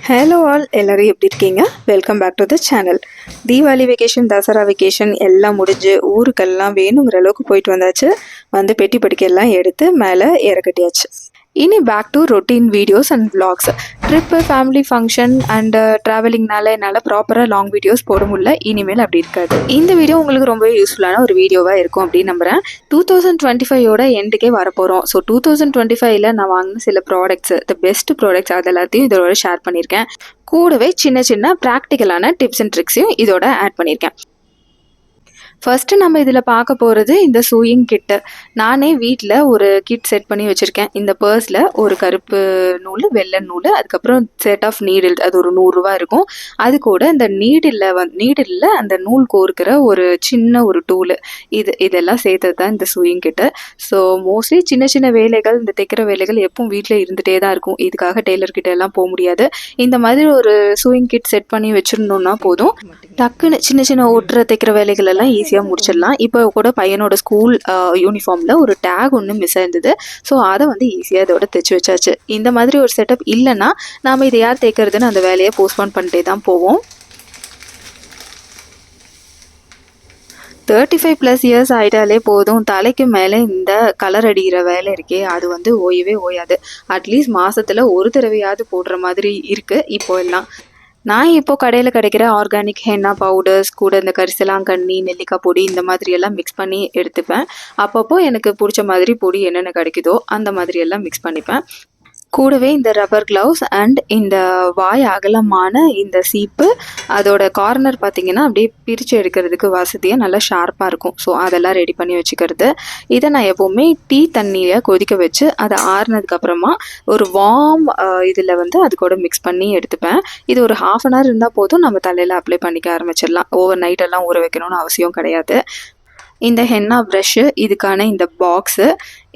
Hello all, எல்லோரும் எப்படி இருக்கீங்க? Welcome back to the channel. Deepavali vacation, Dussehra vacation எல்லாம் முடிஞ்சு ஊருக்கெல்லாம் வேணுங்கிற அளவுக்கு போயிட்டு வந்தாச்சு. வந்து பெட்டி படிக்கையெல்லாம் எடுத்து மேலே இறக்கட்டியாச்சு. இனி back to routine videos and vlogs. Trip, family function and ட்ராவலிங்னால என்னால் ப்ராப்பராக லாங் வீடியோஸ் போட முடியல. இனிமேல் அப்படி இருக்காது. இந்த வீடியோ உங்களுக்கு ரொம்பவே யூஸ்ஃபுல்லான ஒரு வீடியோவாக இருக்கும் அப்படின்னு நம்புகிறேன். 2025 எண்டுக்கே வரப்போகிறோம். ஸோ 2025 நான் வாங்கின சில ப்ராடக்ட்ஸ், த பெஸ்ட் ப்ராடக்ட்ஸ், அது எல்லாத்தையும் இதோட ஷேர் பண்ணியிருக்கேன். கூடவே சின்ன சின்ன ப்ராக்டிக்கலான டிப்ஸ் அண்ட் ட்ரிக்ஸையும் இதோட ஆட் பண்ணியிருக்கேன். ஃபர்ஸ்ட்டு நம்ம இதில் பார்க்க போகிறது இந்த சூயிங் கிட்டு. நானே வீட்டில் ஒரு கிட் செட் பண்ணி வச்சுருக்கேன். இந்த பர்ஸில் ஒரு கருப்பு நூல், வெள்ளை நூல், அதுக்கப்புறம் செட் ஆஃப் நீடில், அது ஒரு 100 ரூபா இருக்கும். அது கூட இந்த நீடிலில் அந்த நூல் கோர்க்கிற ஒரு சின்ன ஒரு டூலு, இதெல்லாம் சேர்த்தது தான் இந்த சூயிங் கிட்டு. ஸோ மோஸ்ட்லி சின்ன சின்ன வேலைகள், இந்த தைக்கிற வேலைகள் எப்பவும் வீட்டில் இருந்துகிட்டே தான் இருக்கும். இதுக்காக டெய்லர்கிட்ட எல்லாம் போக முடியாது. இந்த மாதிரி ஒரு சூயிங் கிட் செட் பண்ணி வச்சுருந்தோம்னா போதும், டக்குன்னு சின்ன சின்ன ஓட்டுற தைக்கிற வேலைகள் எல்லாம் ஈஸியாக முடிச்சிடலாம். இப்போ கூட பையனோட ஸ்கூல் யூனிஃபார்மில் ஒரு டேக் ஒன்று மிஸ் ஆயிருந்தது. ஸோ அதை வந்து ஈஸியாக இதோட தைச்சி வச்சாச்சு. இந்த மாதிரி ஒரு செட்டப் இல்லைன்னா நாம் இதை யார் தைக்கிறதுன்னு அந்த வேலையை போஸ்ட்போன் பண்ணிட்டே தான் போவோம். 35+ இயர்ஸ் ஆகிட்டாலே போதும், தலைக்கு மேலே இந்த கலர் அடிக்கிற வேலை இருக்கே, அது வந்து ஓயவே ஓயாது. அட்லீஸ்ட் மாதத்தில் ஒரு தடவையாவது போடுற மாதிரி இருக்குது இப்போ எல்லாம். நான் இப்போ கடையில் கிடைக்கிற ஆர்கானிக் ஹென்னா பவுடர்ஸ் கூட இந்த கரிசலாங்கண்ணி, நெல்லிக்காய் பொடி, இந்த மாதிரியெல்லாம் மிக்ஸ் பண்ணி எடுத்துப்பேன். அப்பப்போ எனக்கு பிடிச்ச மாதிரி பொடி என்னென்ன கிடைக்குதோ அந்த மாதிரியெல்லாம் மிக்ஸ் பண்ணிப்பேன். கூடவே இந்த ரப்பர் க்ளவுஸ் அண்ட் இந்த வாய் அகலமான இந்த சீப்பு, அதோட கார்னர் பார்த்திங்கன்னா அப்படியே பிரித்து எடுக்கிறதுக்கு வசதியாக நல்லா ஷார்ப்பாக இருக்கும். ஸோ அதெல்லாம் ரெடி பண்ணி வச்சுக்கிறது. இதை நான் எப்போவுமே டீ தண்ணியை கொதிக்க வச்சு அதை ஆறுனதுக்கப்புறமா ஒரு வார்ம் இதில் வந்து அது கூட மிக்ஸ் பண்ணி எடுத்துப்பேன். இது ஒரு 1/2 அன் ஹவர் இருந்தால் போதும், நம்ம தலையில் அப்ளை பண்ணிக்க ஆரம்பிச்சிடலாம். ஓவர் நைட்டெல்லாம் ஊற வைக்கணும்னு அவசியம் கிடையாது. இந்த ஹென்னா ப்ரஷ்ஷு, இதுக்கான இந்த பாக்ஸு,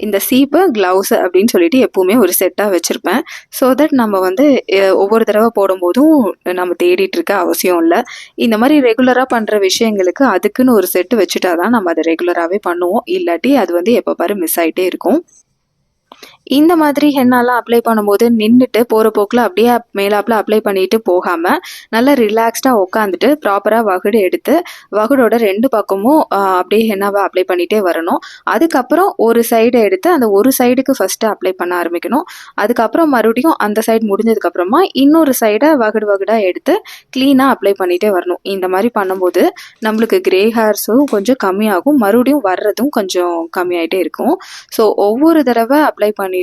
இந்த சீப்பு, க்ளவுஸு அப்படின்னு சொல்லிட்டு எப்போவுமே ஒரு செட்டாக வச்சுருப்பேன். ஸோ தட் நம்ம வந்து ஒவ்வொரு தடவை போடும்போதும் நம்ம தேடிட்டு இருக்க அவசியம் இல்லை. இந்த மாதிரி ரெகுலராக பண்ணுற விஷயங்களுக்கு அதுக்குன்னு ஒரு செட்டு வச்சுட்டா தான் நம்ம அதை ரெகுலராகவே பண்ணுவோம். இல்லாட்டி அது வந்து எப்போ பாரு மிஸ் ஆகிட்டே இருக்கும். இந்த மாதிரி ஹென்னாலாம் அப்ளை பண்ணும்போது நின்றுட்டு போகிற போக்கில் அப்படியே மேலாப்பில் அப்ளை பண்ணிட்டு போகாமல் நல்லா ரிலாக்ஸ்டாக உட்காந்துட்டு ப்ராப்பராக வகுடு எடுத்து வகுடோட 2 பக்கமும் அப்படியே ஹென்னாவை அப்ளை பண்ணிகிட்டே வரணும். அதுக்கப்புறம் ஒரு சைடை எடுத்து அந்த ஒரு சைடுக்கு ஃபஸ்ட்டு அப்ளை பண்ண ஆரம்பிக்கணும். அதுக்கப்புறம் மறுபடியும் அந்த சைடு முடிஞ்சதுக்கப்புறமா இன்னொரு சைடை வகுடாக எடுத்து க்ளீனாக அப்ளை பண்ணிகிட்டே வரணும். இந்த மாதிரி பண்ணும்போது நம்மளுக்கு கிரே ஹேர்ஸும் கொஞ்சம் கம்மியாகும், மறுபடியும் வர்றதும் கொஞ்சம் கம்மியாயிட்டே இருக்கும். ஸோ ஒவ்வொரு தடவை அப்ளை பண்ணிவிட்டும்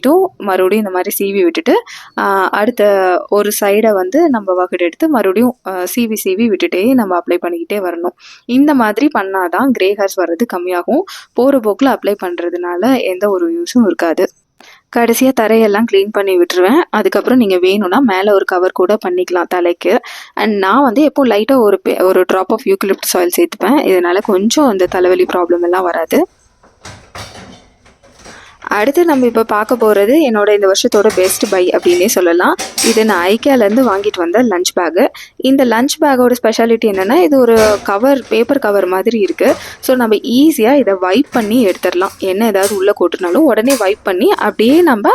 மறுபடியும் இந்த மாதிரி சீவி விட்டுட்டு அடுத்த ஒரு சைடை வந்து நம்ம வகுடு எடுத்து மறுபடியும் சீவி விட்டுட்டே நம்ம அப்ளை பண்ணிக்கிட்டே வரணும். இந்த மாதிரி பண்ணாதான் கிரே ஹேர்ஸ் வர்றது கம்மியாகும். போகிற போக்கில் அப்ளை பண்ணுறதுனால எந்த ஒரு யூஸும் இருக்காது. கடைசியாக தரையெல்லாம் க்ளீன் பண்ணி விட்டுருவேன். அதுக்கப்புறம் நீங்கள் வேணும்னா மேலே ஒரு கவர் கூட பண்ணிக்கலாம் தலைக்கு. அண்ட் நான் வந்து எப்போ லைட்டாக ஒரு ட்ராப் ஆஃப் யூக்கலிப்டஸ் ஆயில் சேர்த்துப்பேன். இதனால் கொஞ்சம் இந்த தலைவலி ப்ராப்ளம் எல்லாம் வராது. அடுத்து நம்ம இப்போ பார்க்க போகிறது என்னோட இந்த வருஷத்தோட பெஸ்ட் பை அப்படின்னே சொல்லலாம். இது நான் ஐக்கியாலேருந்து வாங்கிட்டு வந்த லஞ்ச் பேக்கு. இந்த லஞ்ச் பேக்கோட ஸ்பெஷாலிட்டி என்னென்னா, இது ஒரு பேப்பர் கவர் மாதிரி இருக்குது. ஸோ நம்ம ஈஸியாக இதை வைப் பண்ணி எடுத்துடலாம். என்ன ஏதாவது உள்ளே கொட்டுனாலும் உடனே வைப் பண்ணி அப்படியே நம்ம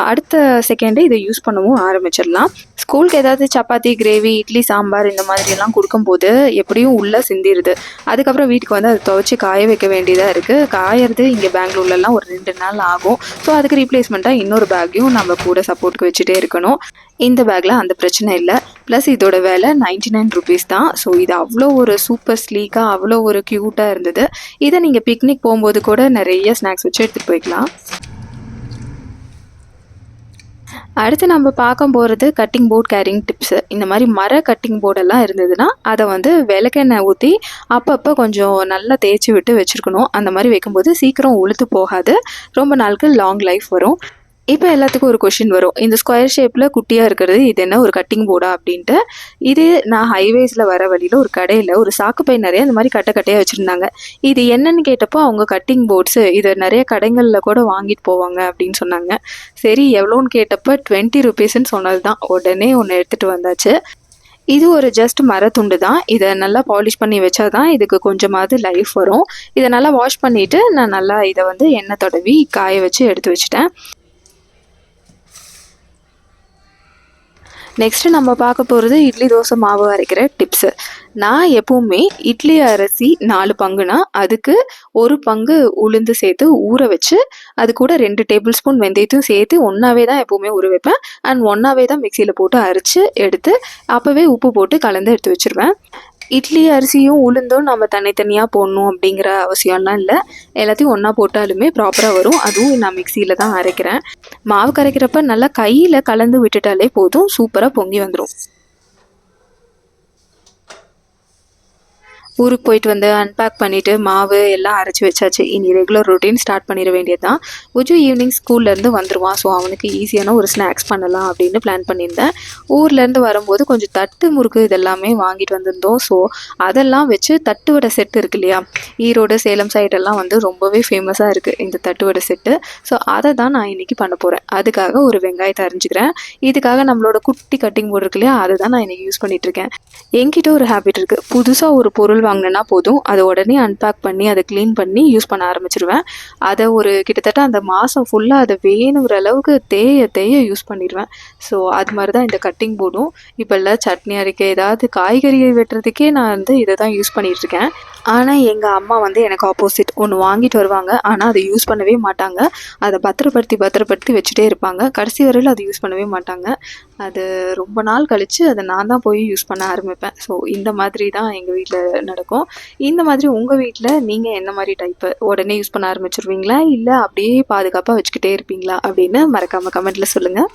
அடுத்த செகண்டே இதை யூஸ் பண்ணவும் ஆரம்பிச்சிடலாம். ஸ்கூலுக்கு ஏதாவது சப்பாத்தி, கிரேவி, இட்லி, சாம்பார் இந்த மாதிரியெல்லாம் கொடுக்கும்போது எப்படியும் உள்ளே சிந்திடுது. அதுக்கப்புறம் வீட்டுக்கு வந்து அதை துவைச்சி காய வைக்க வேண்டியதாக இருக்குது. காயறது இங்கே பெங்களூர்லலாம் ஒரு 2 நாள் ஆகும். ஸோ அதுக்கு ரீப்ளேஸ்மெண்ட்டாக இன்னொரு பேக்கையும் நம்ம கூட சப்போர்ட்டுக்கு வச்சுட்டே இருக்கணும். இந்த பேக்கில் அந்த பிரச்சனை இல்லை. ப்ளஸ் இதோட விலை 99 ருபீஸ் தான். ஸோ இது அவ்வளோ ஒரு சூப்பர் ஸ்லீக்காக, அவ்வளோ ஒரு க்யூட்டாக இருந்தது. இதை நீங்கள் பிக்னிக் போகும்போது கூட நிறைய ஸ்நாக்ஸ் வச்சு எடுத்துகிட்டு போய்க்கலாம். அடுத்து நம்ம பார்க்க போகிறது கட்டிங் போர்ட் கேரிங் டிப்ஸு. இந்த மாதிரி மர கட்டிங் போர்டெல்லாம் இருந்ததுன்னா அதை வந்து விளக்கெண்ணெய் ஊற்றி அப்பப்போ கொஞ்சம் நல்லா தேய்ச்சி விட்டு வச்சுருக்கணும். அந்த மாதிரி வைக்கும்போது சீக்கிரம் உளுத்து போகாது, ரொம்ப நாளுக்கு லாங் லைஃப் வரும். இப்போ எல்லாத்துக்கும் ஒரு கொஷின் வரும், இந்த ஸ்கொயர் ஷேப்பில் குட்டியாக இருக்கிறது இது என்ன ஒரு கட்டிங் போர்டா அப்படின்ட்டு. இது நான் ஹைவேஸில் வர வழியில் ஒரு கடையில் ஒரு சாக்குப்பை நிறைய இந்த மாதிரி கட்டையாக வச்சுருந்தாங்க. இது என்னன்னு கேட்டப்போ அவங்க கட்டிங் போர்ட்ஸு இதை நிறைய கடைகளில் கூட வாங்கிட்டு போவாங்க அப்படின்னு சொன்னாங்க. சரி எவ்வளோன்னு கேட்டப்போ 20 ருபீஸ்ன்னு சொன்னது தான். உடனே ஒன்று எடுத்துகிட்டு வந்தாச்சு. இது ஒரு ஜஸ்ட் மரத்துண்டு தான். இதை நல்லா பாலிஷ் பண்ணி வச்சா தான் இதுக்கு கொஞ்சமாவது லைஃப் வரும். இதை நல்லா வாஷ் பண்ணிவிட்டு நான் நல்லா இதை வந்து எண்ணெய் தடவி காய வச்சு எடுத்து வச்சுட்டேன். நெக்ஸ்ட்டு நம்ம பார்க்க போகிறது இட்லி தோசை மாவு அரைக்கிற டிப்ஸு. நான் எப்பவுமே இட்லி அரிசி 4 பங்குனா அதுக்கு 1 பங்கு உளுந்து சேர்த்து ஊற வச்சு அது கூட 2 டேபிள் ஸ்பூன் வெந்தயத்தையும் சேர்த்து ஒன்றாவே தான் எப்போவுமே ஊற வைப்பேன். அண்ட் ஒன்றாவே தான் மிக்சியில் போட்டு அரைச்சி எடுத்து அப்போவே உப்பு போட்டு கலந்து எடுத்து வச்சுருவேன். இட்லி அரிசியும் உளுந்தும் நம்ம தனித்தனியாக போடணும் அப்படிங்கிற அவசியம்லாம் இல்லை. எல்லாத்தையும் ஒன்றா போட்டாலுமே ப்ராப்பராக வரும். அதுவும் நான் மிக்சியில் தான் அரைக்கிறேன். மாவு கரைக்கிறப்ப நல்லா கையில் கலந்து விட்டுட்டாலே போதும், சூப்பராக பொங்கி வந்துடும். ஊருக்கு போயிட்டு வந்து அன்பேக் பண்ணிவிட்டு மாவு எல்லாம் அரைச்சி வச்சாச்சு. இனி ரெகுலர் ரொட்டீன் ஸ்டார்ட் பண்ணிட வேண்டியது தான். உஜு ஈவினிங் ஸ்கூல்லேருந்து வந்துடுவான். ஸோ அவனுக்கு ஈஸியான ஒரு ஸ்நாக்ஸ் பண்ணலாம் அப்படின்னு பிளான் பண்ணியிருந்தேன். ஊர்லேருந்து வரும்போது கொஞ்சம் தட்டு முறுக்கு இதெல்லாமே வாங்கிட்டு வந்திருந்தோம். ஸோ அதெல்லாம் வச்சு தட்டு வடை செட்டு இருக்கு இல்லையா, ஈரோடு சேலம் சைடெல்லாம் வந்து ரொம்பவே ஃபேமஸாக இருக்குது இந்த தட்டு வடை செட்டு. ஸோ அதை தான் நான் இன்றைக்கி பண்ண போகிறேன். அதுக்காக ஒரு வெங்காயத்தை அரிஞ்சிக்கிறேன். இதுக்காக நம்மளோட குட்டி கட்டிங் போர்டு இருக்கு இல்லையா, அதை தான் நான் இன்றைக்கி யூஸ் பண்ணிகிட்ருக்கேன். என்கிட்ட ஒரு ஹேபிட் இருக்குது, புதுசாக ஒரு பொருள் வாங்கினேன்னா போதும் அதை உடனே அன்பேக் பண்ணி அதை க்ளீன் பண்ணி யூஸ் பண்ண ஆரம்பிச்சிருவேன். அதை ஒரு கிட்டத்தட்ட அந்த மாதம் ஃபுல்லாக அதை வேணுங்கிற அளவுக்கு தேய யூஸ் பண்ணிடுவேன். ஸோ அது மாதிரி தான் இந்த கட்டிங் போர்டும். இப்போ எல்லாம் சட்னி அரைக்க ஏதாவது காய்கறியை வெட்டுறதுக்கே நான் வந்து இதை தான் யூஸ் பண்ணிகிட்ருக்கேன். ஆனால் எங்கள் அம்மா வந்து எனக்கு ஆப்போசிட், ஒன்று வாங்கிட்டு வருவாங்க ஆனால் அதை யூஸ் பண்ணவே மாட்டாங்க. அதை பத்திரப்படுத்தி வச்சுட்டே இருப்பாங்க. கடைசி வரையில் அதை யூஸ் பண்ணவே மாட்டாங்க. அது ரொம்ப நாள் கழித்து அதை நான் தான் போய் யூஸ் பண்ண ஆரம்பிப்பேன். ஸோ இந்த மாதிரி தான் எங்கள் வீட்டில் நடக்கும். இந்த மாதிரி உங்கள் வீட்டில் நீங்கள் என்ன மாதிரி டைப்பு உடனே யூஸ் பண்ண ஆரம்பிச்சிருவீங்களா, இல்லை அப்படியே பாதுகாப்பாக வச்சுக்கிட்டே இருப்பீங்களா அப்படின்னு மறக்காமல் கமெண்ட்டில் சொல்லுங்கள்.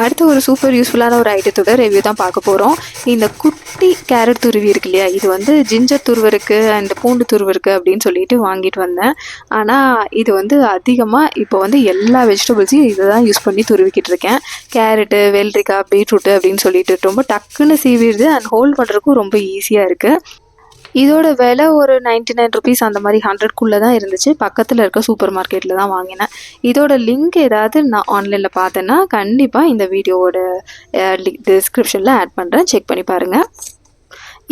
அடுத்து ஒரு சூப்பர் யூஸ்ஃபுல்லான ஒரு ஐட்டத்தோட ரிவ்யூ தான் பார்க்க போகிறோம். இந்த குட்டி கேரட் துருவி இருக்கு இல்லையா, இது வந்து ஜிஞ்சர் துருவருக்கு அண்ட் பூண்டு துருவருக்கு அப்படின்னு சொல்லிட்டு வாங்கிட்டு வந்தேன். ஆனால் இது வந்து அதிகமாக இப்போ வந்து எல்லா வெஜிடபிள்ஸையும் இதை தான் யூஸ் பண்ணி துருவிக்கிட்டு இருக்கேன். கேரட்டு, வெள்ளரிக்காய், பீட்ரூட்டு அப்படின்னு சொல்லிட்டு ரொம்ப டக்குன்னு சீவிடுது அண்ட் ஹோல்ட் பண்ணுறதுக்கும் ரொம்ப ஈஸியாக இருக்குது. இதோட விலை ஒரு 99 ருபீஸ் அந்த மாதிரி 100க்குள்ளே தான் இருந்துச்சு. பக்கத்தில் இருக்க சூப்பர் மார்க்கெட்டில் தான் வாங்கினேன். இதோட லிங்க் ஏதாவது நான் ஆன்லைனில் பார்த்தேன்னா கண்டிப்பாக இந்த வீடியோவோட டிஸ்கிரிப்ஷனில் ஆட் பண்ணுறேன், செக் பண்ணி பாருங்கள்.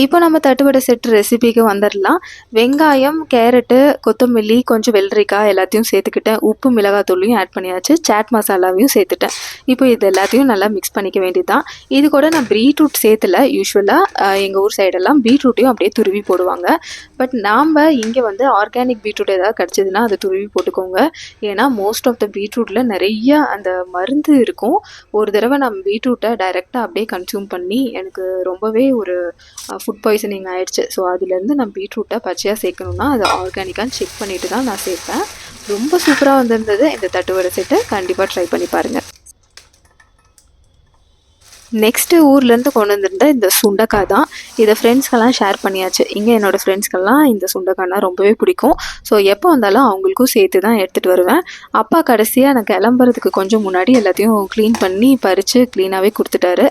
இப்போ நம்ம தட்டுவடை செட்டு ரெசிபிக்கு வந்துடலாம். வெங்காயம், கேரட்டு, கொத்தமல்லி, கொஞ்சம் வெள்ளரிக்காய் எல்லாத்தையும் சேர்த்துக்கிட்டேன். உப்பு, மிளகாத்தூளையும் ஆட் பண்ணியாச்சு. சாட் மசாலாவையும் சேர்த்துட்டேன். இப்போ இது எல்லாத்தையும் நல்லா மிக்ஸ் பண்ணிக்க வேண்டியது தான். இது கூட நான் பீட்ரூட் சேர்த்துல. யூஸ்வலாக எங்கள் ஊர் சைடெல்லாம் பீட்ரூட்டையும் அப்படியே துருவி போடுவாங்க. பட் நாம் இங்கே வந்து ஆர்கானிக் பீட்ரூட் ஏதாவது கிடச்சிதுன்னா அதை துருவி போட்டுக்கோங்க. ஏன்னா மோஸ்ட் ஆஃப் த பீட்ரூட்டில் நிறைய அந்த மருந்து இருக்கும். ஒரு தடவை நான் பீட்ரூட்டை டைரெக்டாக அப்படியே கன்சியூம் பண்ணி எனக்கு ரொம்பவே ஒரு ஃபுட் பாய்சனிங் ஆகிடுச்சு. ஸோ அதுலேருந்து நான் பீட்ரூட்டை பச்சையாக சேர்க்கணுன்னா அதை ஆர்கானிக்கான்னு செக் பண்ணிவிட்டு தான் நான் சேர்ப்பேன். ரொம்ப சூப்பராக வந்திருந்தது. இந்த தட்டுவடை செட்டை கண்டிப்பாக ட்ரை பண்ணி பாருங்கள். நெக்ஸ்ட்டு ஊர்லேருந்து கொண்டு வந்திருந்த இந்த சுண்டைக்காய் தான். இதை ஃப்ரெண்ட்ஸ்க்கெல்லாம் ஷேர் பண்ணியாச்சு. இங்கே என்னோடய ஃப்ரெண்ட்ஸ்க்கெல்லாம் இந்த சுண்டைக்காய்னா ரொம்பவே பிடிக்கும். ஸோ எப்போ வந்தாலும் அவங்களுக்கும் சேர்த்து தான் எடுத்துகிட்டு வருவேன். அப்பா கடைசியாக நான் கிளம்புறதுக்கு கொஞ்சம் முன்னாடி எல்லாத்தையும் க்ளீன் பண்ணி பறித்து க்ளீனாகவே கொடுத்துட்டாரு.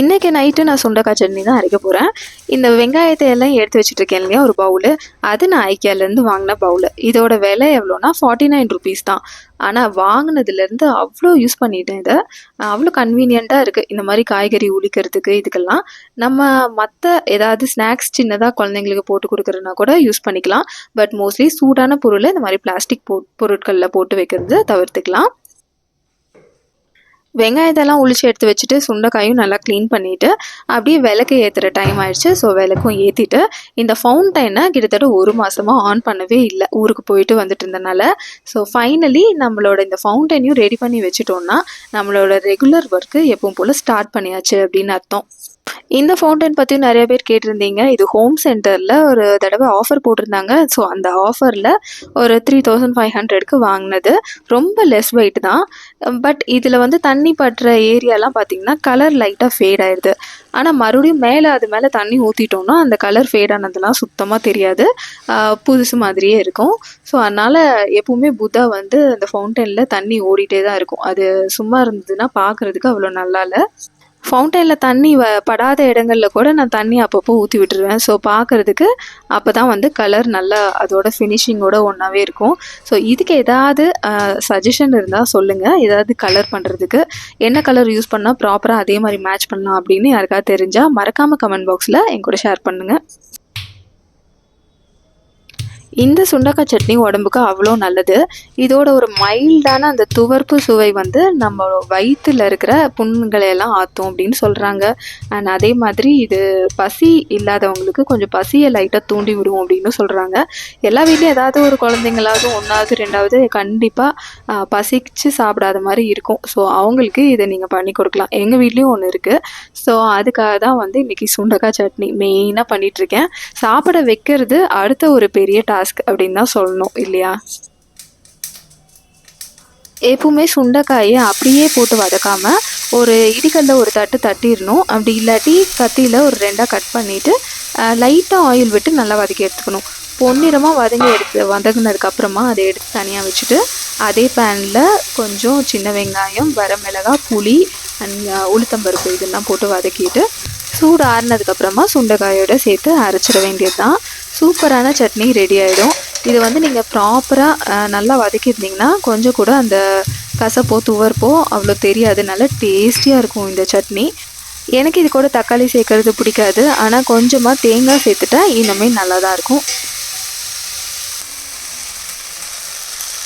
இன்றைக்கி நைட்டு நான் சுண்டைக்காய் சட்னி தான் அரைக்க போகிறேன். இந்த வெங்காயத்தை எல்லாம் எடுத்து வச்சுட்ருக்கேன் இல்லையா ஒரு பவுலு, அது நான் ஐக்கியாலேருந்து வாங்கின பவுலு. இதோட விலை எவ்வளோனா 49 ருபீஸ் தான். ஆனால் வாங்கினதுலேருந்து அவ்வளோ யூஸ் பண்ணிட்டேன். இதை அவ்வளோ கன்வீனியண்ட்டாக இருக்குது இந்த மாதிரி காய்கறி உளிக்கிறதுக்கு. இதுக்கெல்லாம் நம்ம மற்ற ஏதாவது ஸ்நாக்ஸ் சின்னதாக குழந்தைங்களுக்கு போட்டு கொடுக்குறதுனா கூட யூஸ் பண்ணிக்கலாம். பட் மோஸ்ட்லி சூடான பொருளை இந்த மாதிரி பிளாஸ்டிக் பொருட்களில் போட்டு வைக்கிறது தவிர்த்துக்கலாம். வெங்காயத்தெல்லாம் உளிச்சு எடுத்து வச்சுட்டு சுண்டைக்காயும் நல்லா க்ளீன் பண்ணிவிட்டு அப்படியே விளக்கு ஏற்றுற டைம் ஆயிடுச்சு. ஸோ விளக்கும் ஏற்றிட்டு இந்த ஃபவுண்டைனை கிட்டத்தட்ட 1 மாதமாக ஆன் பண்ணவே இல்லை, ஊருக்கு போயிட்டு வந்துட்டு இருந்தனால. ஸோ ஃபைனலி நம்மளோட இந்த ஃபவுண்டைனையும் ரெடி பண்ணி வச்சுட்டோன்னா நம்மளோட ரெகுலர் ஒர்க்கு எப்பவும் போல் ஸ்டார்ட் பண்ணியாச்சு அப்படின்னு அர்த்தம். இந்த ஃபவுண்டைன் பற்றியும் நிறைய பேர் கேட்டிருந்தீங்க. இது ஹோம் சென்டரில் ஒரு தடவை ஆஃபர் போட்டிருந்தாங்க. ஸோ அந்த ஆஃபரில் ஒரு 3500க்கு வாங்கினது. ரொம்ப லெஸ் வெயிட் தான். பட் இதில் வந்து தண்ணி பட்டுற ஏரியாலாம் பார்த்திங்கன்னா கலர் லைட்டாக ஃபேட் ஆயிடுது. ஆனால் மறுபடியும் அது மேலே தண்ணி ஊற்றிட்டோம்னா அந்த கலர் ஃபேட் ஆனதெல்லாம் சுத்தமாக தெரியாது, புதுசு மாதிரியே இருக்கும். ஸோ அதனால் எப்பவுமே புத்தா வந்து அந்த ஃபவுண்டைனில் தண்ணி ஓடிட்டே தான் இருக்கும். அது சும்மா இருந்ததுன்னா பார்க்குறதுக்கு அவ்வளோ நல்லா இல்லை. ஃபவுண்டைனில் தண்ணி படாத இடங்களில் கூட நான் தண்ணி அப்பப்போ ஊற்றி விட்டுருவேன். ஸோ பார்க்குறதுக்கு அப்போ தான் வந்து கலர் நல்லா அதோட ஃபினிஷிங்கோட ஒன்றாவே இருக்கும். ஸோ இதுக்கு ஏதாவது சஜஷன் இருந்தால் சொல்லுங்கள். ஏதாவது கலர் பண்ணுறதுக்கு என்ன கலர் யூஸ் பண்ணால் ப்ராப்பராக அதே மாதிரி மேட்ச் பண்ணலாம் அப்படின்னு யாருக்காவது தெரிஞ்சால் மறக்காமல் கமெண்ட் பாக்ஸில் என் கூட ஷேர் பண்ணுங்கள். இந்த சுண்டக்காய் சட்னி உடம்புக்கு அவ்வளோ நல்லது. இதோட ஒரு மைல்டான அந்த துவர்ப்பு சுவை வந்து நம்ம வயிற்றில் இருக்கிற புண்களை எல்லாம் ஆற்றும் அப்படின்னு சொல்கிறாங்க. அண்ட் அதே மாதிரி இது பசி இல்லாதவங்களுக்கு கொஞ்சம் பசியை லைட்டாக தூண்டி விடும் அப்படின்னு சொல்கிறாங்க. எல்லா வீட்லேயும் ஏதாவது ஒரு குழந்தைங்களாவது 1வது 2வது கண்டிப்பாக பசிச்சு சாப்பிடாத மாதிரி இருக்கும். ஸோ அவங்களுக்கு இதை நீங்கள் பண்ணி கொடுக்கலாம். எங்கள் வீட்லேயும் ஒன்று இருக்குது. ஸோ அதுக்காக தான் வந்து இன்றைக்கி சுண்டக்காய் சட்னி மெயினாக பண்ணிகிட்ருக்கேன். சாப்பிட வைக்கிறது அடுத்த ஒரு பெரிய டாஸ்க் அப்படின்னு தான் சொல்லணும் இல்லையா? எப்பவுமே சுண்டைக்காயை அப்படியே போட்டு வதக்காமல் ஒரு இடிக்கல்ல ஒரு தட்டு தட்டிடணும். அப்படி இல்லாட்டி கத்தியில் ஒரு 2ஆக கட் பண்ணிவிட்டு லைட்டாக ஆயில் விட்டு நல்லா வதக்கி எடுத்துக்கணும். பொன்னிறமாக வதங்கினதுக்கப்புறமா அதை எடுத்து தனியாக வச்சுட்டு அதே பேனில் கொஞ்சம் சின்ன வெங்காயம், வரமிளகாய், புளி அண்ட் உளுத்தம்பருப்பு இதெல்லாம் போட்டு வதக்கிட்டு சூடு ஆறுனதுக்கப்புறமா சுண்டைக்காயோட சேர்த்து அரைச்சிட வேண்டியது தான். சூப்பரான சட்னி ரெடி ஆகிடும். இது வந்து நீங்கள் ப்ராப்பராக நல்லா வதக்கியிருந்தீங்கன்னா கொஞ்சம் கூட அந்த கசப்போ துவர்ப்போ அவ்வளோ தெரியாது. நல்லா டேஸ்டியாக இருக்கும் இந்த சட்னி. எனக்கு இது கூட தக்காளி சேர்க்கறது பிடிக்காது. ஆனால் கொஞ்சமாக தேங்காய் சேர்த்துட்டா இன்னுமே நல்லா தான் இருக்கும்.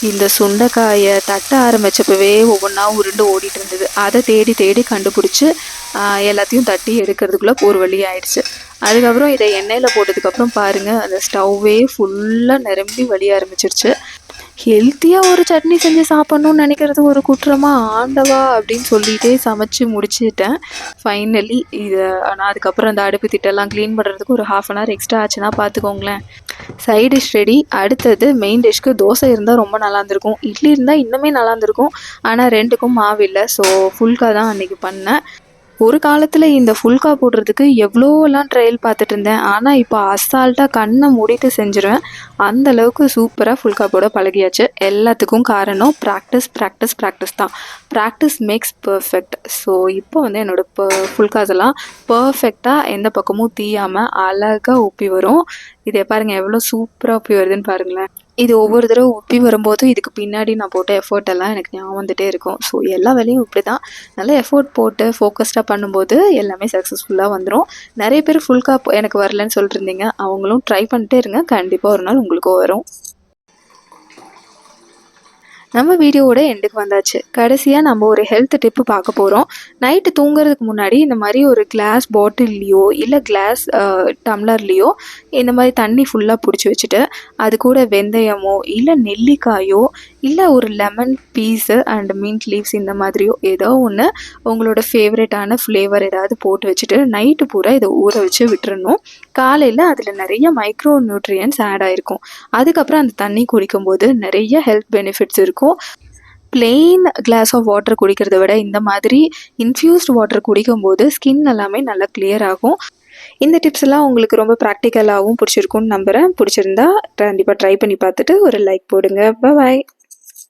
இந்த சுண்டைக்காயை தட்ட ஆரம்பித்தப்பவே ஒவ்வொன்றா உருண்டு ஓடிட்டு இருந்தது. அதை தேடி தேடி கண்டுபிடிச்சி எல்லாத்தையும் தட்டி எடுக்கிறதுக்குள்ளே ஒரு வழி ஆயிடுச்சு. அதுக்கப்புறம் இதை எண்ணெயில் போட்டதுக்கப்புறம் பாருங்கள், அந்த ஸ்டவ்வே ஃபுல்லாக நிரம்பி வழிய ஆரம்பிச்சிருச்சு. ஹெல்த்தியாக ஒரு சட்னி செஞ்சு சாப்பிட்ணுன்னு நினைக்கிறது ஒரு குற்றமா ஆண்டவா அப்படின்னு சொல்லிகிட்டே சமைச்சு முடிச்சுட்டேன் ஃபைனலி. ஆனால் அதுக்கப்புறம் அந்த அடுப்பு திட்டெல்லாம் க்ளீன் பண்ணுறதுக்கு ஒரு 1/2 hour எக்ஸ்ட்ரா ஆச்சுன்னா பார்த்துக்கோங்களேன். Side dish ready. அடுத்தது மெயின் டிஷ்க்கு தோசை இருந்தால் ரொம்ப நல்லா இருந்திருக்கும். இட்லி இருந்தால் இன்னுமே நல்லா இருந்திருக்கும். ஆனால் 2க்கும் மாவு இல்லை. ஸோ ஃபுல்கா தான் அன்றைக்கி பண்ணேன். ஒரு காலத்தில் இந்த ஃபுல்கா போடுறதுக்கு எவ்வளோலாம் ட்ரையல் பார்த்துட்டு இருந்தேன். ஆனால் இப்போ அசால்ட்டாக கண்ணை மூடிட்டு செஞ்சுருவேன். அந்தளவுக்கு சூப்பராக ஃபுல்கா போட பழகியாச்சு. எல்லாத்துக்கும் காரணம் ப்ராக்டிஸ் தான். Practice makes perfect. ஸோ இப்போ வந்து என்னோடய ஃபுல்காஸ் எல்லாம் பர்ஃபெக்டாக எந்த பக்கமும் தீயாமல் அழகாக உப்பி வரும். இதை பாருங்கள் எவ்வளோ சூப்பராக உப்பி வருதுன்னு பாருங்களேன். இது ஒவ்வொரு தடவை உப்பி வரும்போது இதுக்கு பின்னாடி நான் போட்ட எஃபர்ட் எல்லாம் எனக்கு ஞாபகம் வந்துகிட்டே இருக்கும். ஸோ எல்லா வேலையும் இப்படி தான் நல்லா எஃபோர்ட் போட்டு ஃபோக்கஸ்டாக பண்ணும்போது எல்லாமே சக்ஸஸ்ஃபுல்லாக வந்துடும். நிறைய பேர் ஃபுல்கா எனக்கு வரலன்னு சொல்லிட்டு இருந்தீங்க. அவங்களும் ட்ரை பண்ணிட்டே இருங்க. கண்டிப்பாக ஒரு நாள் உங்களுக்கும் வரும். நம்ம வீடியோவோட எண்டுக்கு வந்தாச்சு. கடைசியாக நம்ம ஒரு ஹெல்த் டிப்பு பார்க்க போகிறோம். நைட்டு தூங்குறதுக்கு முன்னாடி இந்த மாதிரி ஒரு கிளாஸ் பாட்டில்லையோ இல்லை கிளாஸ் டம்ளர்லேயோ இந்த மாதிரி தண்ணி ஃபுல்லாக பிடிச்சி வச்சுட்டு அது கூட வெந்தயமோ இல்லை நெல்லிக்காயோ இல்லை ஒரு lemon piece and mint leaves இந்த மாதிரியோ ஏதோ ஒன்று உங்களோட ஃபேவரட்டான ஃப்ளேவர் ஏதாவது போட்டு வச்சுட்டு நைட்டு பூரா இதை ஊற வச்சு விட்டுறணும். காலையில் அதில் நிறைய மைக்ரோ நியூட்ரியன்ஸ் ஆட் ஆகிருக்கும். அதுக்கப்புறம் அந்த தண்ணி குடிக்கும்போது நிறைய ஹெல்த் பெனிஃபிட்ஸ் இருக்கும். பிளெயின் கிளாஸ் ஆஃப் வாட்டர் குடிக்கிறத விட இந்த மாதிரி இன்ஃப்யூஸ்ட் வாட்டர் குடிக்கும்போது ஸ்கின் எல்லாமே நல்லா கிளியர் ஆகும். இந்த டிப்ஸ் எல்லாம் உங்களுக்கு ரொம்ப ப்ராக்டிக்கலாகவும் பிடிச்சிருக்கும்னு நம்புகிறேன். பிடிச்சிருந்தா கண்டிப்பாக ட்ரை பண்ணி பார்த்துட்டு ஒரு லைக் போடுங்க. பாய்.